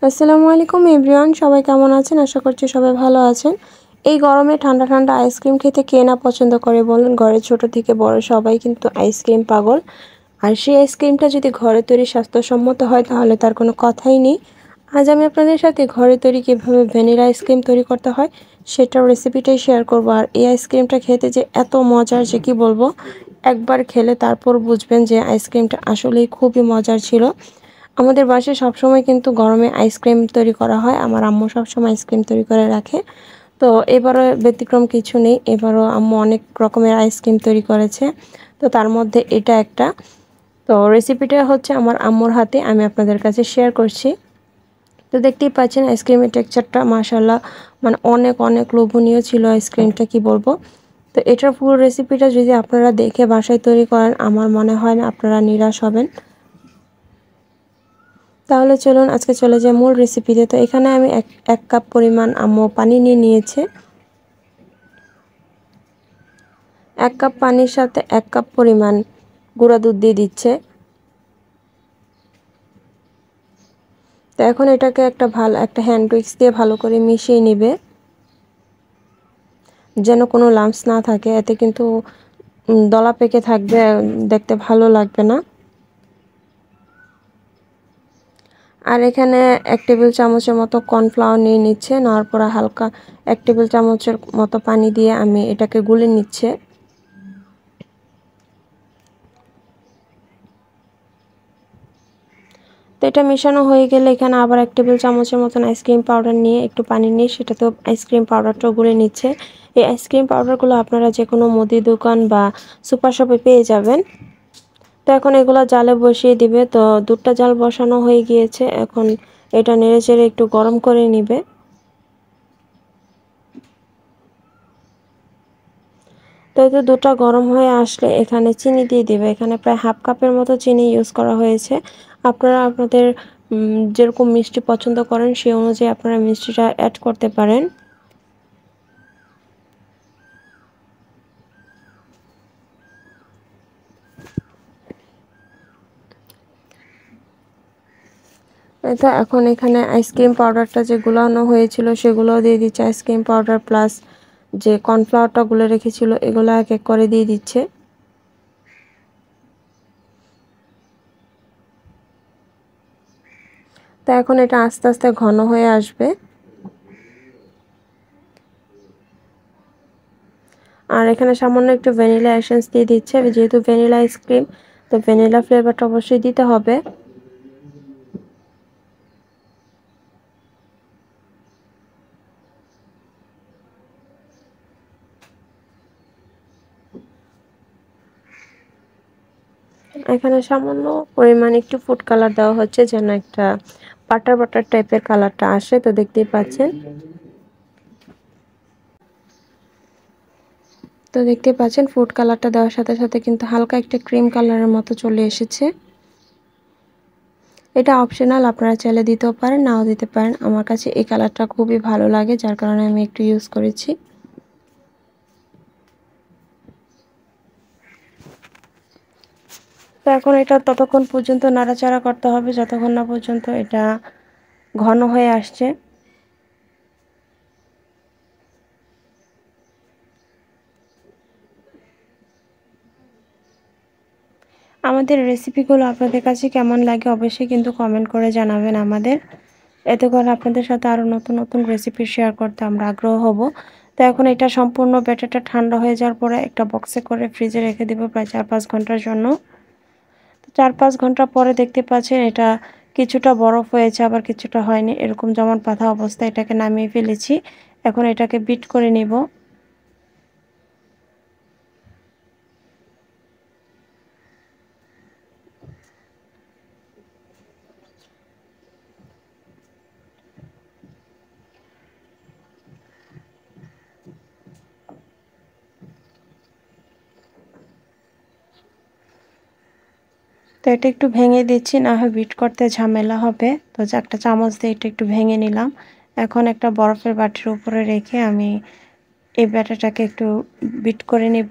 আসসালামু আলাইকুম এভরিওয়ান, সবাই কেমন আছেন? আশা করছি সবাই ভালো আছেন। এই গরমে ঠান্ডা ঠান্ডা আইসক্রিম খেতে কে না পছন্দ করে বলুন? ঘরে ছোট থেকে বড় সবাই কিন্তু আইসক্রিম পাগল। আর সেই আইসক্রিমটা যদি ঘরে তৈরি স্বাস্থ্যসম্মত হয় তাহলে তার কোনো কথাই নেই। আজ আমি আপনাদের সাথে ঘরে তৈরি কীভাবে ভ্যানিলা আইসক্রিম তৈরি করতে হয় সেটার রেসিপিটাই শেয়ার করব। আর এই আইসক্রিমটা খেতে যে এত মজার যে কি বলবো, একবার খেলে তারপর বুঝবেন যে আইসক্রিমটা আসলেই খুবই মজার ছিল। আমাদের বাসায় সবসময় কিন্তু গরমে আইসক্রিম তৈরি করা হয়। আমার আম্মু সবসময় আইসক্রিম তৈরি করে রাখে। তো এবারও ব্যতিক্রম কিছু নেই। এবারও আম্মু অনেক রকমের আইসক্রিম তৈরি করেছে। তো তার মধ্যে এটা একটা। তো রেসিপিটা হচ্ছে আমার আম্মুর হাতে, আমি আপনাদের কাছে শেয়ার করছি। তো দেখতেই পাচ্ছেন আইসক্রিমের টেক্সচারটা মাশাআল্লাহ, মানে অনেক অনেক লোভনীয় ছিল আইসক্রিমটা, কি বলবো। তো এটার পুরো রেসিপিটা যদি আপনারা দেখে বাসায় তৈরি করেন, আমার মনে হয় না আপনারা নিরাশ হবেন। তাহলে চলুন আজকে চলে যাই মূল রেসিপিতে। তো এখানে আমি এক কাপ পরিমাণ আম্মু পানি নিয়েছে। 1 কাপ পানির সাথে 1 কাপ পরিমাণ গুঁড়া দুধ দিয়ে দিচ্ছে। তো এখন এটাকে একটা হ্যান্ড উইক্স দিয়ে ভালো করে মিশিয়ে নেবে, যেন কোনো লাম্পস না থাকে। এতে কিন্তু দলা পেকে থাকবে, দেখতে ভালো লাগবে না। আর এখানে 1 টেবিল চামচের মতো কর্নফ্লাওয়ার নিয়ে নিচ্ছে। নেওয়ার পরে হালকা 1 টেবিল চামচের মতো পানি দিয়ে আমি এটাকে গুলে নিচ্ছে। তো এটা মেশানো হয়ে গেলে এখানে আবার 1 টেবিল চামচের মতন আইসক্রিম পাউডার নিয়ে একটু পানি নিয়ে সেটাতেও আইসক্রিম পাউডারটাও গুলে নিচ্ছে। এই আইসক্রিম পাউডারগুলো আপনারা যে কোনো মুদি দোকান বা সুপার শপে পেয়ে যাবেন। তো এখন এগুলো জালে বসিয়ে দিবে। তো দুধটা জাল বসানো হয়ে গিয়েছে, এখন এটা নেড়েচেড়ে একটু গরম করে নিবে। তো এই যে দুধটা গরম হয়ে আসলে এখানে চিনি দিয়ে দিবে। এখানে প্রায় হাফ কাপের মতো চিনি ইউজ করা হয়েছে। আপনারা আপনাদের যেরকম মিষ্টি পছন্দ করেন সেই অনুযায়ী আপনারা মিষ্টিটা অ্যাড করতে পারেন। তো এখন এখানে আইসক্রিম পাউডারটা যে গুলানো হয়েছিল সেগুলোও দিয়ে দিচ্ছে। আইসক্রিম পাউডার প্লাস যে কর্নফ্লাওয়ারটা গুলে রেখেছিল এগুলো এক এক করে দিয়ে দিচ্ছে। তো এখন এটা আস্তে আস্তে ঘন হয়ে আসবে। আর এখানে সামান্য একটু ভ্যানিলা এসেন্স দিয়ে দিচ্ছে, যেহেতু ভ্যানিলা আইসক্রিম তো ভ্যানিলা ফ্লেভারটা অবশ্যই দিতে হবে। এখানে সামান্য পরিমাণ একটু ফুড কালার দেওয়া হচ্ছে, যেন একটা বাটার বাটার টাইপের কালারটা আসে। তো দেখতেই পাচ্ছেন। তো দেখতে পাচ্ছেন ফুড কালারটা দেওয়ার সাথে সাথে কিন্তু হালকা একটা ক্রিম কালারের মতো চলে এসেছে। এটা অপশনাল, আপনারা চাইলে দিতেও পারেন, নাও দিতে পারেন। আমার কাছে এই কালারটা খুবই ভালো লাগে, যার কারণে আমি একটু ইউজ করেছি। তো এখন এটা ততক্ষণ পর্যন্ত নাড়াচাড়া করতে হবে যতক্ষণ না পর্যন্ত এটা ঘন হয়ে আসছে। আমাদের রেসিপিগুলো আপনাদের কাছে কেমন লাগে অবশ্যই কিন্তু কমেন্ট করে জানাবেন আমাদের। এতে করে আপনাদের সাথে আরও নতুন নতুন রেসিপি শেয়ার করতে আমরা আগ্রহ হব। তো এখন এটা সম্পূর্ণ ব্যাটারটা ঠান্ডা হয়ে যাওয়ার পরে একটা বক্সে করে ফ্রিজে রেখে দেব প্রায় 4-5 ঘন্টার জন্য। তো 4-5 ঘন্টা পরে দেখতে পাচ্ছেন এটা কিছুটা বরফ হয়েছে, আবার কিছুটা হয়নি। এরকম যেমন পাতা অবস্থায় এটাকে নামিয়ে ফেলেছি। এখন এটাকে বিট করে নেব। তো এটা একটু ভেঙে দিচ্ছি, না হয় বিট করতে ঝামেলা হবে। তো একটা চামচ দিয়ে এটা একটু ভেঙে নিলাম। এখন একটা বরফের বাটির উপরে রেখে আমি এই ব্যাটারটাকে একটু বিট করে নেব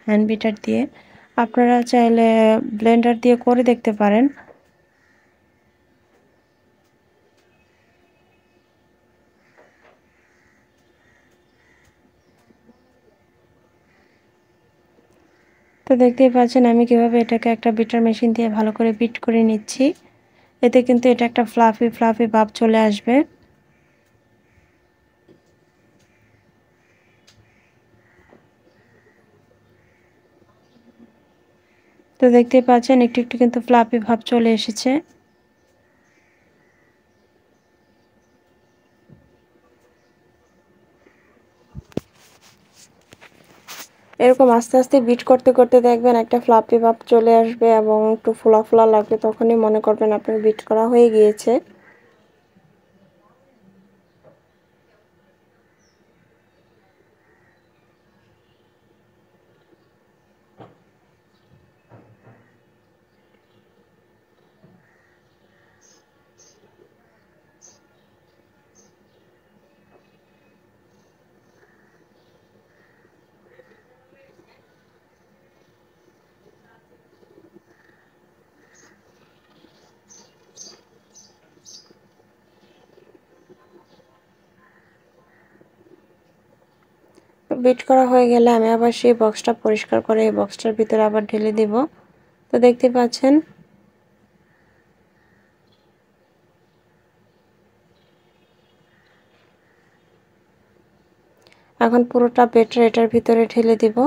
হ্যান্ড বিটার দিয়ে। আপনারা চাইলে ব্লেন্ডার দিয়ে করে দেখতে পারেন। তো দেখতেই পাচ্ছেন আমি কিভাবে এটাকে একটা বিটার মেশিন দিয়ে ভালো করে বিট করে নিচ্ছি। এতে কিন্তু এটা একটা ফ্লাফি ফ্লাফি ভাব চলে আসবে। তো দেখতেই পাচ্ছেন একটু একটু কিন্তু ফ্লাফি ভাব চলে এসেছে। এরকম আস্তে আস্তে বিট করতে করতে দেখবেন একটা ফ্লাফি ভাব চলে আসবে এবং একটু ফোলা ফোলা লাগবে, তখনই মনে করবেন আপনার বিট করা হয়ে গিয়েছে। বিট করা হয়ে গেলে আমি আবার সেই বক্সটা পরিষ্কার করে এই বক্সটার ভিতরে আবার ঢেলে দিব। তো দেখতে পাচ্ছেন এখন পুরোটা ব্যাটার এটার ভিতরে ঢেলে দিব।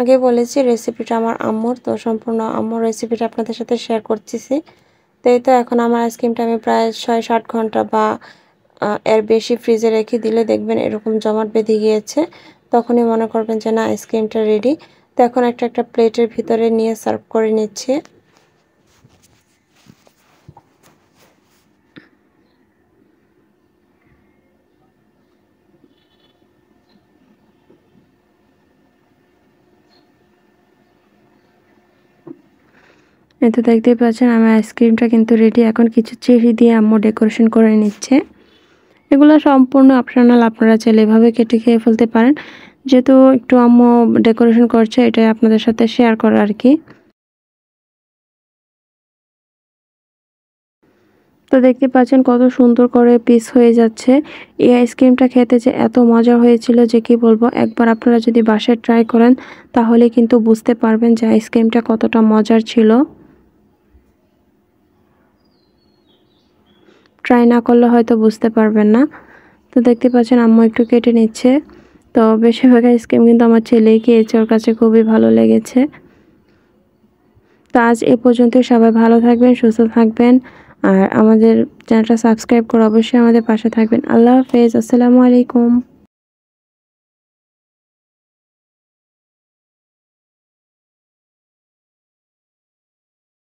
আগে বলেছি রেসিপিটা আমার আম্মুর, তো সম্পূর্ণ আম্মুর রেসিপিটা আপনাদের সাথে শেয়ার করতেছি। তো এই তো এখন আমার আইসক্রিমটা আমি প্রায় ৬-৭ ঘন্টা বা এর বেশি ফ্রিজে রেখে দিলে দেখবেন এরকম জমাট বেঁধে গিয়েছে, তখনই মনে করবেন যে না আইসক্রিমটা রেডি। তো এখন একটা একটা প্লেটের ভিতরে নিয়ে সার্ভ করে নিচ্ছি। এই তো দেখতেই পাচ্ছেন আমার আইসক্রিমটা কিন্তু রেডি। এখন কিছু চেরি দিয়ে আম্মু ডেকোরেশন করে নিচ্ছে। এগুলো সম্পূর্ণ অপশনাল, আপনারা চাইলে এভাবে কেটে খেয়ে ফেলতে পারেন। যেহেতু একটু আম্মু ডেকোরেশন করছে, এটাই আপনাদের সাথে শেয়ার করা আর কি। তো দেখতে পাচ্ছেন কত সুন্দর করে পিস হয়ে যাচ্ছে। এই আইসক্রিমটা খেতে যে এত মজা হয়েছিল যে কি বলবো। একবার আপনারা যদি বাসায় ট্রাই করেন তাহলে কিন্তু বুঝতে পারবেন যে আইসক্রিমটা কতটা মজার ছিল। ট্রাই না করলে হয়তো বুঝতে পারবেন না। তো দেখতে পাচ্ছেন আম্মু একটু কেটে নিচ্ছে। তো বেশিরভাগ আইসক্রিম কিন্তু আমার ছেলেই খেয়েছে, ওর কাছে খুবই ভালো লেগেছে। তো আজ এ পর্যন্ত, সবাই ভালো থাকবেন, সুস্থ থাকবেন, আর আমাদের চ্যানেলটা সাবস্ক্রাইব করে অবশ্যই আমাদের পাশে থাকবেন। আল্লাহ হাফেজ, আসসালামু আলাইকুম।